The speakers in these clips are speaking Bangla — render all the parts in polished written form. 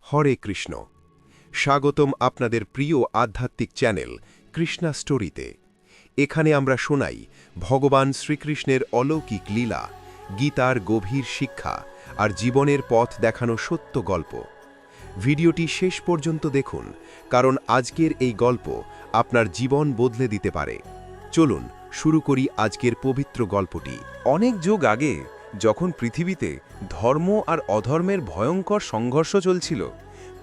হরে কৃষ্ণ। স্বাগতম আপনাদের প্রিয় আধ্যাত্মিক চ্যানেল কৃষ্ণা স্টোরিতে। এখানে আমরা শোনাই ভগবান শ্রীকৃষ্ণের অলৌকিক লীলা, গীতার গভীর শিক্ষা আর জীবনের পথ দেখানো সত্য গল্প। ভিডিওটি শেষ পর্যন্ত দেখুন, কারণ আজকের এই গল্প আপনার জীবন বদলে দিতে পারে। চলুন শুরু করি আজকের পবিত্র গল্পটি। অনেক যুগ আগে, যখন পৃথিবীতে ধর্ম আর অধর্মের ভয়ঙ্কর সংঘর্ষ চলছিল,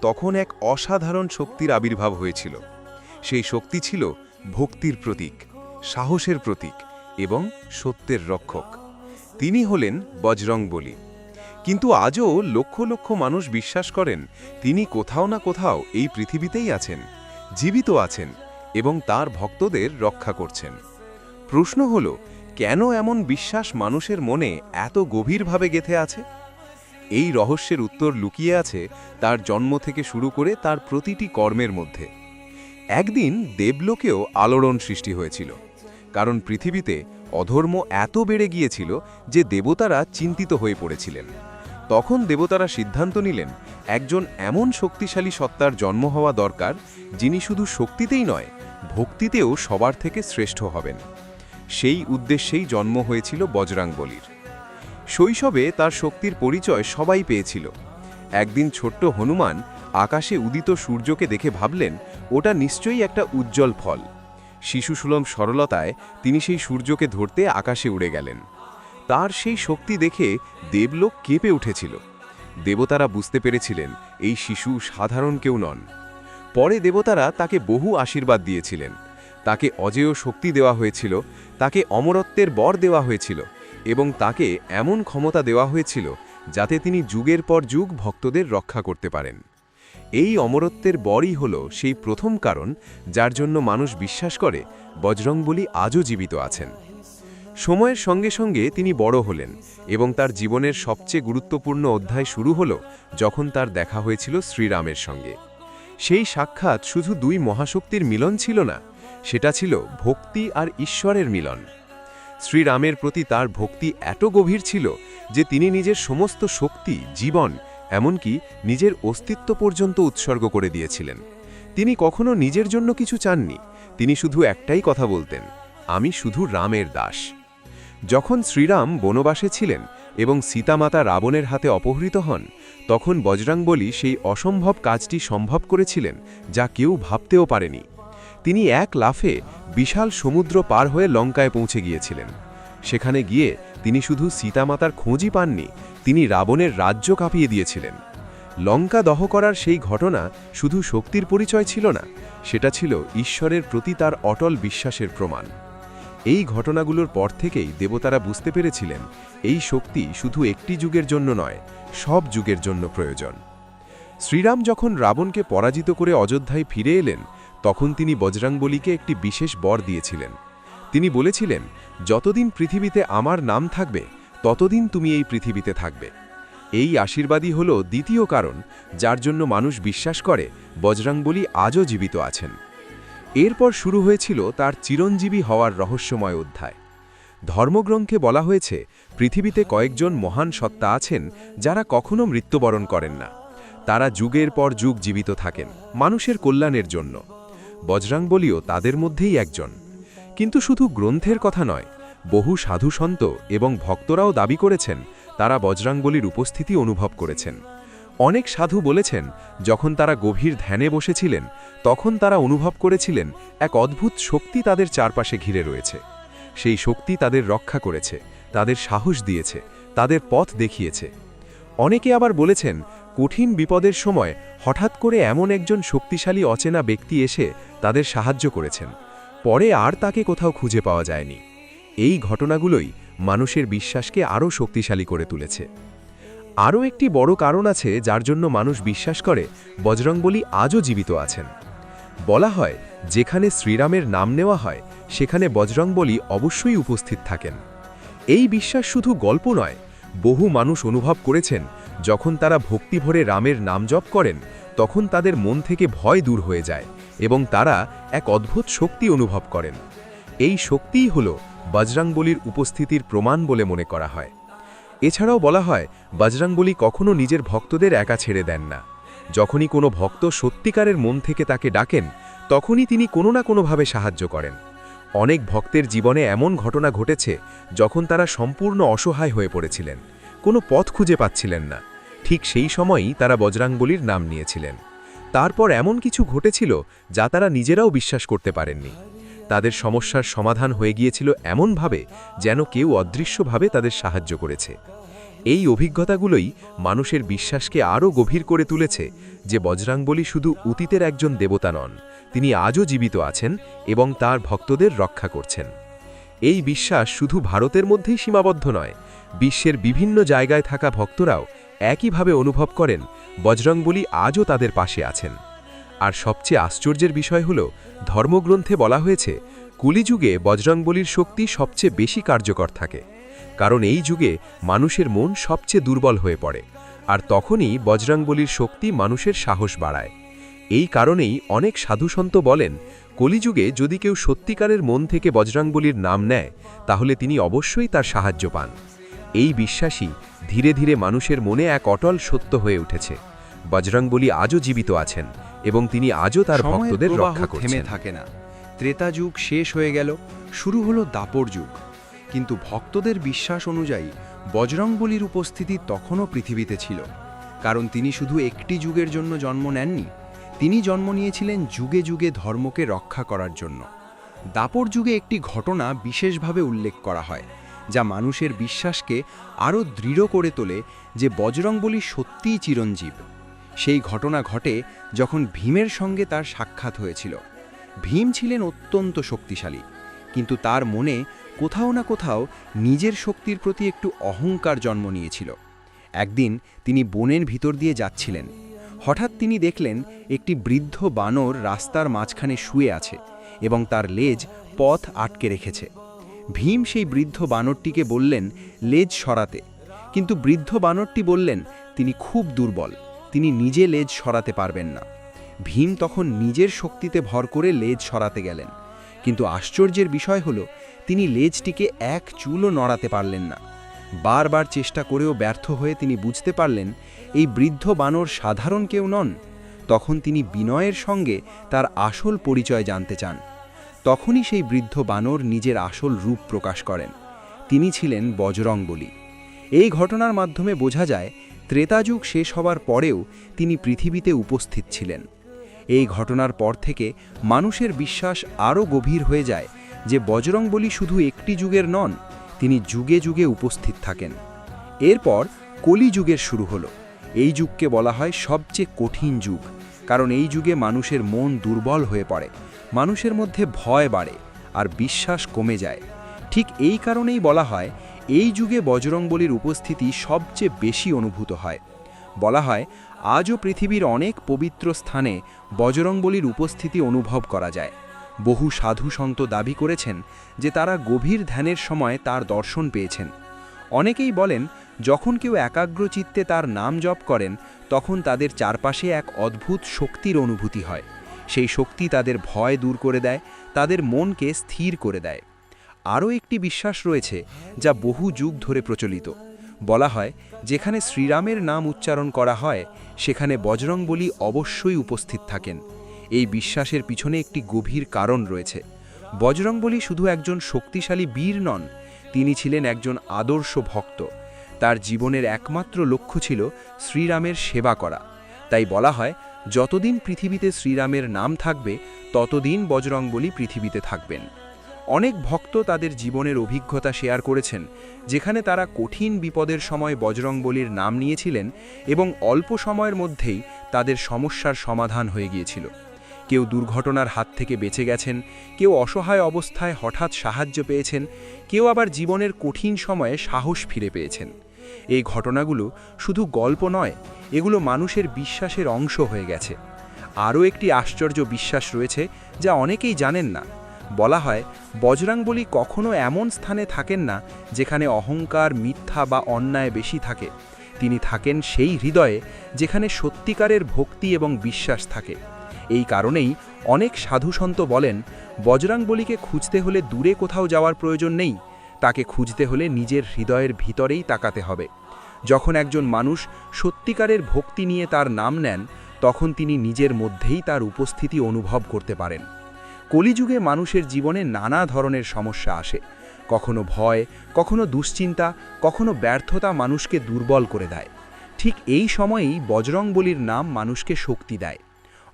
তখন এক অসাধারণ শক্তির আবির্ভাব হয়েছিল। সেই শক্তি ছিল ভক্তির প্রতীক, সাহসের প্রতীক এবং সত্যের রক্ষক। তিনি হলেন বজরংবলী। কিন্তু আজও লক্ষ লক্ষ মানুষ বিশ্বাস করেন তিনি কোথাও না কোথাও এই পৃথিবীতেই আছেন, জীবিত আছেন এবং তার ভক্তদের রক্ষা করছেন। প্রশ্ন হল, কেন এমন বিশ্বাস মানুষের মনে এত গভীরভাবে গেঁথে আছে? এই রহস্যের উত্তর লুকিয়ে আছে তার জন্ম থেকে শুরু করে তার প্রতিটি কর্মের মধ্যে। একদিন দেবলোকেও আলোড়ন সৃষ্টি হয়েছিল, কারণ পৃথিবীতে অধর্ম এত বেড়ে গিয়েছিল যে দেবতারা চিন্তিত হয়ে পড়েছিলেন। তখন দেবতারা সিদ্ধান্ত নিলেন, একজন এমন শক্তিশালী সত্তার জন্ম হওয়া দরকার, যিনি শুধু শক্তিতেই নয়, ভক্তিতেও সবার থেকে শ্রেষ্ঠ হবেন। সেই উদ্দেশ্যেই জন্ম হয়েছিল বজরংবলীর। শৈশবে তার শক্তির পরিচয় সবাই পেয়েছিল। একদিন ছোট্ট হনুমান আকাশে উদিত সূর্যকে দেখে ভাবলেন, ওটা নিশ্চয়ই একটা উজ্জ্বল ফল। শিশুসুলভ সরলতায় তিনি সেই সূর্যকে ধরতে আকাশে উড়ে গেলেন। তার সেই শক্তি দেখে দেবলোক কেঁপে উঠেছিল। দেবতারা বুঝতে পেরেছিলেন এই শিশু সাধারণ কেউ নন। পরে দেবতারা তাকে বহু আশীর্বাদ দিয়েছিলেন। তাকে অজেয় শক্তি দেওয়া হয়েছিল, তাকে অমরত্বের বর দেওয়া হয়েছিল এবং তাকে এমন ক্ষমতা দেওয়া হয়েছিল যাতে তিনি যুগের পর যুগ ভক্তদের রক্ষা করতে পারেন। এই অমরত্বের বরই হল সেই প্রথম কারণ যার জন্য মানুষ বিশ্বাস করে বজরংবলী আজও জীবিত আছেন। সময়ের সঙ্গে সঙ্গে তিনি বড় হলেন এবং তার জীবনের সবচেয়ে গুরুত্বপূর্ণ অধ্যায় শুরু হল যখন তার দেখা হয়েছিল শ্রীরামের সঙ্গে। সেই সাক্ষাৎ শুধু দুই মহাশক্তির মিলন ছিল না, সেটা ছিল ভক্তি আর ঈশ্বরের মিলন। শ্রীরামের প্রতি তার ভক্তি এত গভীর ছিল যে তিনি নিজের সমস্ত শক্তি, জীবন, এমনকি নিজের অস্তিত্ব পর্যন্ত উৎসর্গ করে দিয়েছিলেন। তিনি কখনো নিজের জন্য কিছু চাননি, তিনি শুধু একটাই কথা বলতেন, আমি শুধু রামের দাস। যখন শ্রীরাম বনবাসে ছিলেন এবং সীতামাতা রাবণের হাতে অপহৃত হন, তখন বজরংবলী সেই অসম্ভব কাজটি সম্ভব করেছিলেন যা কেউ ভাবতেও পারেনি। তিনি এক লাফে বিশাল সমুদ্র পার হয়ে লঙ্কায় পৌঁছে গিয়েছিলেন। সেখানে গিয়ে তিনি শুধু সীতামাতার খোঁজই পাননি, তিনি রাবণের রাজ্য কাঁপিয়ে দিয়েছিলেন। লঙ্কা দহ করার সেই ঘটনা শুধু শক্তির পরিচয় ছিল না, সেটা ছিল ঈশ্বরের প্রতি তার অটল বিশ্বাসের প্রমাণ। এই ঘটনাগুলোর পর থেকেই দেবতারা বুঝতে পেরেছিলেন এই শক্তি শুধু একটি যুগের জন্য নয়, সব যুগের জন্য প্রয়োজন। শ্রীরাম যখন রাবণকে পরাজিত করে অযোধ্যায় ফিরে এলেন, তখন তিনি বজরংবলীকে একটি বিশেষ বর দিয়েছিলেন। তিনি বলেছিলেন, যতদিন পৃথিবীতে আমার নাম থাকবে ততদিন তুমি এই পৃথিবীতে থাকবে। এই আশীর্বাদই হল দ্বিতীয় কারণ যার জন্য মানুষ বিশ্বাস করে বজরংবলী আজও জীবিত আছেন। এরপর শুরু হয়েছিল তার চিরঞ্জীবী হওয়ার রহস্যময় অধ্যায়। ধর্মগ্রন্থে বলা হয়েছে পৃথিবীতে কয়েকজন মহান সত্তা আছেন যারা কখনো মৃত্যুবরণ করেন না। তারা যুগের পর যুগ জীবিত থাকেন মানুষের কল্যাণের জন্য। বজরংবলীও তাদের মধ্যেই একজন। কিন্তু শুধু গ্রন্থের কথা নয়, বহু সাধুসন্ত এবং ভক্তরাও দাবি করেছেন তারা বজরংবলীর উপস্থিতি অনুভব করেছেন। অনেক সাধু বলেছেন যখন তারা গভীর ধ্যানে বসেছিলেন, তখন তারা অনুভব করেছিলেন এক অদ্ভুত শক্তি তাদের চারপাশে ঘিরে রয়েছে। সেই শক্তি তাদের রক্ষা করেছে, তাদের সাহস দিয়েছে, তাদের পথ দেখিয়েছে। অনেকে আবার বলেছেন কঠিন বিপদের সময় হঠাৎ করে এমন একজন শক্তিশালী অচেনা ব্যক্তি এসে তাদের সাহায্য করেছেন, পরে আর তাকে কোথাও খুঁজে পাওয়া যায়নি। এই ঘটনাগুলোই মানুষের বিশ্বাসকে আরও শক্তিশালী করে তুলেছে। আরও একটি বড় কারণ আছে যার জন্য মানুষ বিশ্বাস করে বজরংবলী আজও জীবিত আছেন। বলা হয় যেখানে শ্রীরামের নাম নেওয়া হয় সেখানে বজরংবলী অবশ্যই উপস্থিত থাকেন। এই বিশ্বাস শুধু গল্প নয়, বহু মানুষ অনুভব করেছেন যখন তারা ভক্তিভরে রামের নাম জপ করেন, তখন তাদের মন থেকে ভয় দূর হয়ে যায় এবং তারা এক অদ্ভুত শক্তি অনুভব করেন। এই শক্তিই হল বজরংবলীর উপস্থিতির প্রমাণ বলে মনে করা হয়। এছাড়াও বলা হয় বজরংবলী কখনো নিজের ভক্তদের একা ছেড়ে দেন না। যখনই কোনো ভক্ত সত্যিকারের মন থেকে তাকে ডাকেন তখনই তিনি কোনো না কোনোভাবে সাহায্য করেন। অনেক ভক্তের জীবনে এমন ঘটনা ঘটেছে যখন তারা সম্পূর্ণ অসহায় হয়ে পড়েছিলেন, কোনো পথ খুঁজে পাচ্ছিলেন না। ঠিক সেই সময়ই তারা বজরাংবলীর নাম নিয়েছিলেন। তারপর এমন কিছু ঘটেছিল যা তারা নিজেরাও বিশ্বাস করতে পারেননি। তাদের সমস্যার সমাধান হয়ে গিয়েছিল এমনভাবে যেন কেউ অদৃশ্যভাবে তাদের সাহায্য করেছে। এই অভিজ্ঞতাগুলোই মানুষের বিশ্বাসকে আরও গভীর করে তুলেছে যে বজরাংবলী শুধু অতীতের একজন দেবতা নন, তিনি আজও জীবিত আছেন এবং তার ভক্তদের রক্ষা করছেন। এই বিশ্বাস শুধু ভারতের মধ্যেই সীমাবদ্ধ নয়, বিশ্বের বিভিন্ন জায়গায় থাকা ভক্তরাও একইভাবে অনুভব করেন বজরংবলী আজও তাদের পাশে আছেন। আর সবচেয়ে আশ্চর্যের বিষয় হল, ধর্মগ্রন্থে বলা হয়েছে কলিযুগে বজরংবলীর শক্তি সবচেয়ে বেশি কার্যকর থাকে, কারণ এই যুগে মানুষের মন সবচেয়ে দুর্বল হয়ে পড়ে, আর তখনই বজরংবলীর শক্তি মানুষের সাহস বাড়ায়। এই কারণেই অনেক সাধুসন্ত বলেন, কলিযুগে যদি কেউ সত্যিকারের মন থেকে বজরংবলীর নাম নেয় তাহলে তিনি অবশ্যই তার সাহায্য পান। এই বিশ্বাসই ধীরে ধীরে মানুষের মনে এক অটল সত্য হয়ে উঠেছে। বজরংবলী আজও জীবিত আছেন এবং তিনি আজও তার ভক্তদের রক্ষা করছেন। থেমে থাকে না। ত্রেতা যুগ শেষ হয়ে গেল, শুরু হলো দাপর যুগ। কিন্তু ভক্তদের বিশ্বাস অনুযায়ী বজরংবলীর উপস্থিতি তখনও পৃথিবীতে ছিল, কারণ তিনি শুধু একটি যুগের জন্য জন্ম নেননি, তিনি জন্ম নিয়েছিলেন যুগে যুগে ধর্মকে রক্ষা করার জন্য। দাপর যুগে একটি ঘটনা বিশেষভাবে উল্লেখ করা হয়, যা মানুষের বিশ্বাসকে আরও দৃঢ় করে তোলে যে বজরংবলী সত্যিই চিরঞ্জীব। সেই ঘটনা ঘটে যখন ভীমের সঙ্গে তার সাক্ষাৎ হয়েছিল। ভীম ছিলেন অত্যন্ত শক্তিশালী, কিন্তু তার মনে কোথাও না কোথাও নিজের শক্তির প্রতি একটু অহংকার জন্ম নিয়েছিল। একদিন তিনি বনের ভিতর দিয়ে যাচ্ছিলেন। হঠাৎ তিনি দেখলেন একটি বৃদ্ধ বানর রাস্তার মাঝখানে শুয়ে আছে এবং তার লেজ পথ আটকে রেখেছে। ভীম সেই বৃদ্ধ বানরটিকে বললেন লেজ সরাতে, কিন্তু বৃদ্ধ বানরটি বললেন তিনি খুব দুর্বল, তিনি নিজে লেজ সরাতে পারবেন না। ভীম তখন নিজের শক্তিতে ভর করে লেজ সরাতে গেলেন, কিন্তু আশ্চর্যের বিষয় হলো তিনি লেজটিকে এক চুলও নড়াতে পারলেন না। বারবার চেষ্টা করেও ব্যর্থ হয়ে তিনি বুঝতে পারলেন এই বৃদ্ধ বানর সাধারণ কেউ নন। তখন তিনি বিনয়ের সঙ্গে তার আসল পরিচয় জানতে চান। তখনই সেই বৃদ্ধ বানর নিজের আসল রূপ প্রকাশ করেন। তিনি ছিলেন বজরংবলী। এই ঘটনার মাধ্যমে বোঝা যায় ত্রেতাযুগ শেষ হবার পরেও তিনি পৃথিবীতে উপস্থিত ছিলেন। এই ঘটনার পর থেকে মানুষের বিশ্বাস আরও গভীর হয়ে যায় যে বজরংবলী শুধু একটি যুগের নন, তিনি যুগে যুগে উপস্থিত থাকেন। এরপর কলিযুগের শুরু হলো। এই যুগকে বলা হয় সবচেয়ে কঠিন যুগ, কারণ এই যুগে মানুষের মন দুর্বল হয়ে পড়ে, মানুষের মধ্যে ভয় বাড়ে আর বিশ্বাস কমে যায়। ঠিক এই কারণেই বলা হয় এই যুগে বজরংবলীর উপস্থিতি সবচেয়ে বেশি অনুভূত হয়। বলা হয় আজও পৃথিবীর অনেক পবিত্র স্থানে বজরংবলীর উপস্থিতি অনুভব করা যায়। বহু সাধু সন্ত দাবি করেছেন যে তারা গভীর ধ্যানের সময় তার দর্শন পেয়েছেন। অনেকেই বলেন যখন কেউ একাগ্রচিত্তে তার নাম জপ করেন তখন তাদের চারপাশে এক অদ্ভুত শক্তির অনুভূতি হয়। সেই শক্তি তাদের ভয় দূর করে দেয়, তাদের মনকে স্থির করে দেয়। আরও একটি বিশ্বাস রয়েছে যা বহু যুগ ধরে প্রচলিত। বলা হয় যেখানে শ্রীরামের নাম উচ্চারণ করা হয় সেখানে বজরংবলী অবশ্যই উপস্থিত থাকেন। এই বিশ্বাসের পিছনে একটি গভীর কারণ রয়েছে। বজরংবলী শুধু একজন শক্তিশালী বীর নন, তিনি ছিলেন একজন আদর্শ ভক্ত। তার জীবনের একমাত্র লক্ষ্য ছিল শ্রীরামের সেবা করা। তাই বলা হয় যতদিন পৃথিবীতে শ্রীরামের নাম থাকবে ততদিন বজরংবলী পৃথিবীতে থাকবেন। অনেক ভক্ত তাদের জীবনের অভিজ্ঞতা শেয়ার করেছেন, যেখানে তারা কঠিন বিপদের সময় বজরংবলীর নাম নিয়েছিলেন এবং অল্প সময়ের মধ্যেই তাদের সমস্যার সমাধান হয়ে গিয়েছিল। কেউ দুর্ঘটনার হাত থেকে বেঁচে গেছেন, কেউ অসহায় অবস্থায় হঠাৎ সাহায্য পেয়েছেন, কেউ আবার জীবনের কঠিন সময়ে সাহস ফিরে পেয়েছেন। এই ঘটনাগুলো শুধু গল্প নয়, এগুলো মানুষের বিশ্বাসের অংশ হয়ে গেছে। আরও একটি আশ্চর্য বিশ্বাস রয়েছে যা অনেকেই জানেন না। বলা হয় বজরংবলী কখনো এমন স্থানে থাকেন না যেখানে অহংকার, মিথ্যা বা অন্যায় বেশি থাকে। তিনি থাকেন সেই হৃদয়ে যেখানে সত্যিকারের ভক্তি এবং বিশ্বাস থাকে। এই কারণেই অনেক সাধুসন্ত বলেন বজরংবলীকে খুঁজতে হলে দূরে কোথাও যাওয়ার প্রয়োজন নেই, তাকে খুঁজতে হলে নিজের হৃদয়ের ভিতরেই তাকাতে হবে। যখন একজন মানুষ সত্যিকারের ভক্তি নিয়ে তার নাম নেন তখন তিনি নিজের মধ্যেই তার উপস্থিতি অনুভব করতে পারেন। কলিযুগে মানুষের জীবনে নানা ধরনের সমস্যা আসে, কখনো ভয়, কখনো দুশ্চিন্তা, কখনো ব্যর্থতা মানুষকে দুর্বল করে দেয়। ঠিক এই সময়েই বজরংবলীর নাম মানুষকে শক্তি দেয়।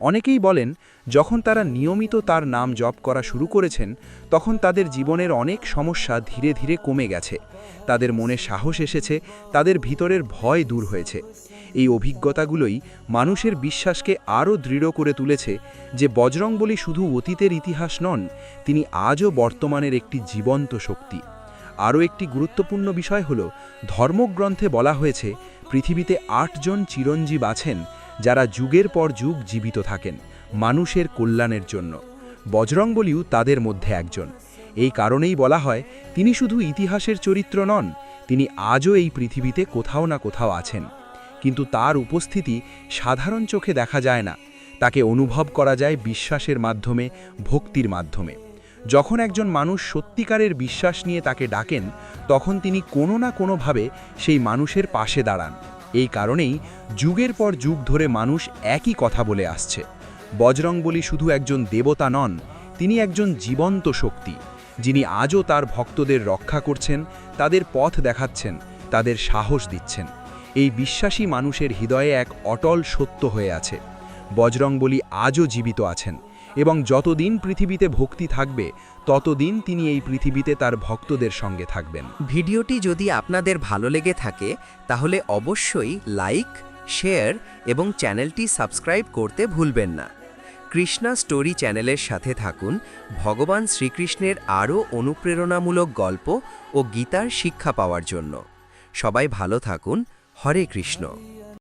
অনেকেই বলেন, যখন তারা নিয়মিত তার নাম জপ করা শুরু করেছেন, তখন তাদের জীবনের অনেক সমস্যা ধীরে ধীরে কমে গেছে, তাদের মনে সাহস এসেছে, তাদের ভিতরের ভয় দূর হয়েছে। এই অভিজ্ঞতাগুলোই মানুষের বিশ্বাসকে আরও দৃঢ় করে তুলেছে যে বজরংবলী শুধু অতীতের ইতিহাস নন, তিনি আজও বর্তমানের একটি জীবন্ত শক্তি। আরও একটি গুরুত্বপূর্ণ বিষয় হল, ধর্মগ্রন্থে বলা হয়েছে পৃথিবীতে ৮ জন চিরঞ্জীব আছেন যারা যুগের পর যুগ জীবিত থাকেন মানুষের কল্যাণের জন্য। বজরংবলীও তাদের মধ্যে একজন। এই কারণেই বলা হয় তিনি শুধু ইতিহাসের চরিত্র নন, তিনি আজও এই পৃথিবীতে কোথাও না কোথাও আছেন। কিন্তু তার উপস্থিতি সাধারণ চোখে দেখা যায় না, তাকে অনুভব করা যায় বিশ্বাসের মাধ্যমে, ভক্তির মাধ্যমে। যখন একজন মানুষ সত্যিকারের বিশ্বাস নিয়ে তাকে ডাকেন, তখন তিনি কোনো না কোনোভাবে সেই মানুষের পাশে দাঁড়ান। এই কারণেই যুগের পর যুগ ধরে মানুষ একই কথা বলে আসছে, বজরংবলী শুধু একজন দেবতা নন, তিনি একজন জীবন্ত শক্তি, যিনি আজও তার ভক্তদের রক্ষা করছেন, তাদের পথ দেখাচ্ছেন, তাদের সাহস দিচ্ছেন। এই বিশ্বাসী মানুষের হৃদয়ে এক অটল সত্য হয়ে আছে। বজরংবলী আজও জীবিত আছেন, এবং যতদিন পৃথিবীতে ভক্তি থাকবে, ততদিন তিনি এই পৃথিবীতে তার ভক্তদের সঙ্গে থাকবেন। ভিডিওটি যদি আপনাদের ভালো লেগে থাকে তাহলে অবশ্যই লাইক, শেয়ার এবং চ্যানেলটি সাবস্ক্রাইব করতে ভুলবেন না। কৃষ্ণা স্টোরি চ্যানেলের সাথে থাকুন ভগবান শ্রীকৃষ্ণের আরও অনুপ্রেরণামূলক গল্প ও গীতার শিক্ষা পাওয়ার জন্য। সবাই ভালো থাকুন। হরে কৃষ্ণ।